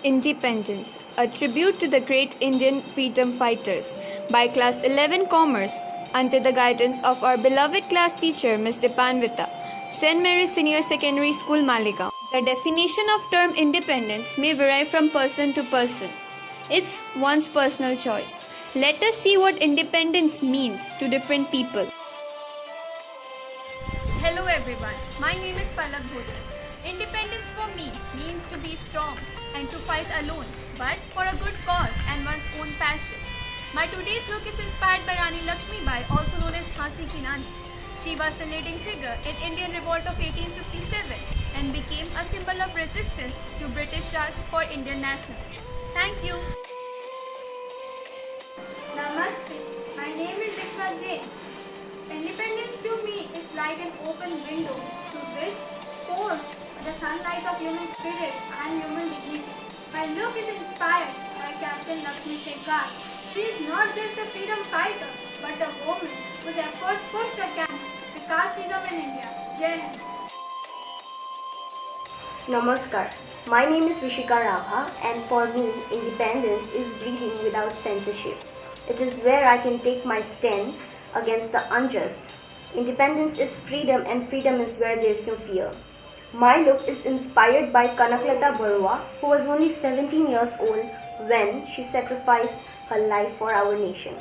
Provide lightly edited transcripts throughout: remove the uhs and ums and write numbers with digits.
Independence, a tribute to the great Indian freedom fighters, by Class 11 Commerce, under the guidance of our beloved class teacher, Ms. Dipanvita, St. Mary's Senior Secondary School, Maligaon. The definition of term independence may vary from person to person. It's one's personal choice. Let us see what independence means to different people. Hello everyone, my name is Palak Bhojan. Independence for me means to be strong and to fight alone, but for a good cause and one's own passion. My today's look is inspired by Rani Lakshmibai, also known as Jhansi Ki Rani. She was the leading figure in Indian Revolt of 1857 and became a symbol of resistance to British Raj for Indian nationals. Thank you. Namaste. My name is Diksha Jain. Independence to me is like an open window through which pours the sunlight of human spirit and human dignity. My look is inspired by Captain Lakshmi Shekhar. She is not just a freedom fighter, but a woman whose effort pushed against the casteism in India. Jai Hind. Namaskar. My name is Rishika Ragha, and for me, independence is breathing without censorship. It is where I can take my stand against the unjust. Independence is freedom, and freedom is where there is no fear. My look is inspired by Kanaklata Barua, who was only 17 years old when she sacrificed her life for our nation.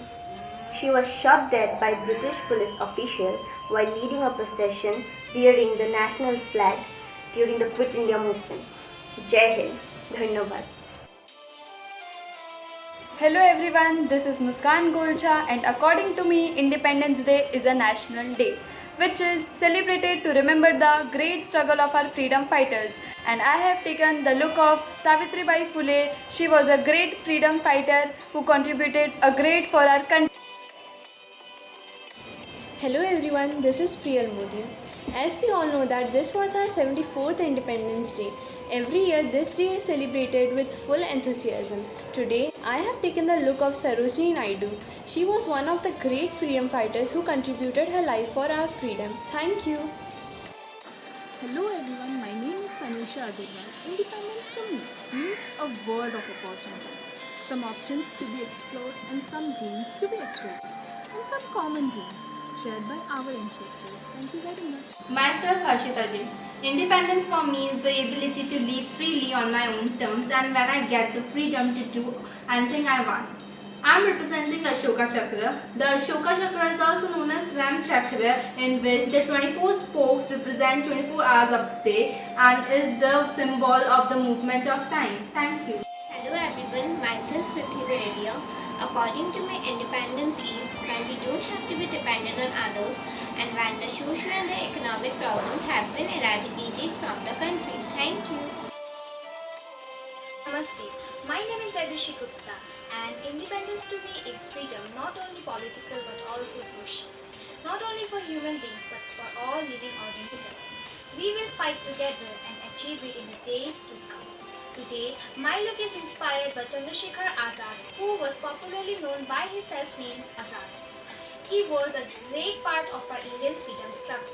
She was shot dead by British police official while leading a procession bearing the national flag during the Quit India movement. Jai Hind. Dhanyavad. Hello everyone, this is Muskan Golcha, and according to me, Independence Day is a national day which is celebrated to remember the great struggle of our freedom fighters. And I have taken the look of Savitribai Phule. She was a great freedom fighter who contributed a great for our country. Hello everyone, this is Priyal Modi. As we all know that this was our 74th Independence Day. Every year this day is celebrated with full enthusiasm. Today I have taken the look of Sarojini Naidu. She was one of the great freedom fighters who contributed her life for our freedom. Thank you. Hello everyone, my name is Tanisha Agarwal. Independence to me means a world of opportunities. Some options to be explored and some dreams to be actualized. And some common dreams shared by our ancestors. Thank you very much. Myself, Harshita Jain. Independence for me is the ability to live freely on my own terms and when I get the freedom to do anything I want. I am representing Ashoka Chakra. The Ashoka Chakra is also known as Swam Chakra, in which the 24 spokes represent 24 hours of the day and is the symbol of the movement of time. Thank you. Hello everyone, myself Prithvi Reddy. According to me, independence is when we don't have to be dependent on others and when the social and the economic problems have been eradicated from the country. Thank you. Namaste. My name is Vaidushi Gupta, and independence to me is freedom, not only political but also social. Not only for human beings but for all living organisms. We will fight together and achieve it in the days to come. Today, my look is inspired by Chandrasekhar Azad, who was popularly known by his self-named Azad. He was a great part of our Indian freedom struggle.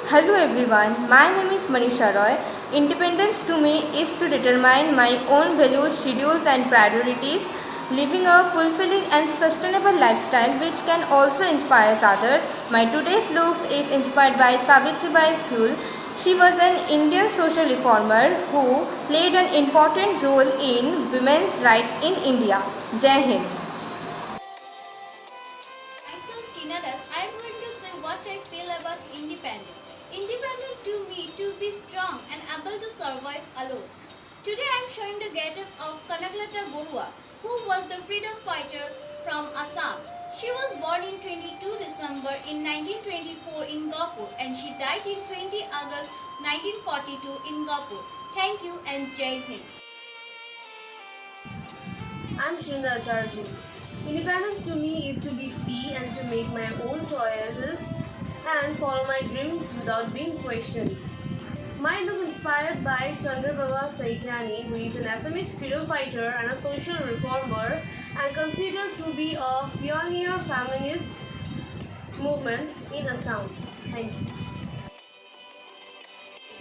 Hello everyone, my name is Manisha Roy. Independence to me is to determine my own values, schedules and priorities, living a fulfilling and sustainable lifestyle which can also inspire others. My today's look is inspired by Savitribai Phule. She was an Indian social reformer who played an important role in women's rights in India. Jai Hind. Myself Tina Das, I am going to say what I feel about independence. Independent to me to be strong and able to survive alone. Today I am showing the get-up of Kanaklata Barua, who was the freedom fighter from Assam. She was born in 22 December in 1924 in Gopur and she died in 20 August 1942 in Gopur. Thank you and Jai Hind. I'm Shrinda Acharjee. Independence to me is to be free and to make my own choices and follow my dreams without being questioned. My look inspired by Chandrababa Saikyani, who is an Assamese freedom fighter and a social reformer and considered to be a pioneer feminist movement in Assam. Thank you.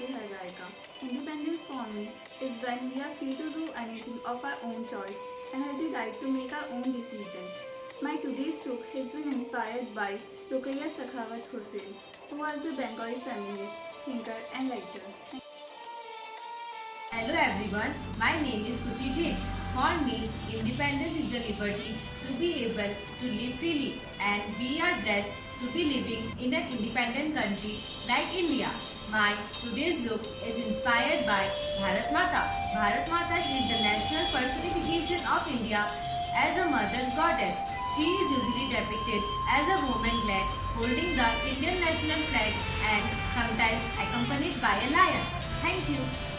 Sakshi Hargarika. Independence for me is when we are free to do anything of our own choice and has the right to make our own decision. My today's look has been inspired by Ruqayya Sakhawat Hussain, who was a Bengali feminist, thinker and writer. Hello everyone, my name is Khushi Jain. For me, independence is the liberty to be able to live freely, and we are blessed to be living in an independent country like India. My today's look is inspired by Bharat Mata. Bharat Mata is the national personification of India as a mother goddess. She is usually depicted as a woman glad holding the Indian national flag and sometimes accompanied by a lion. Thank you.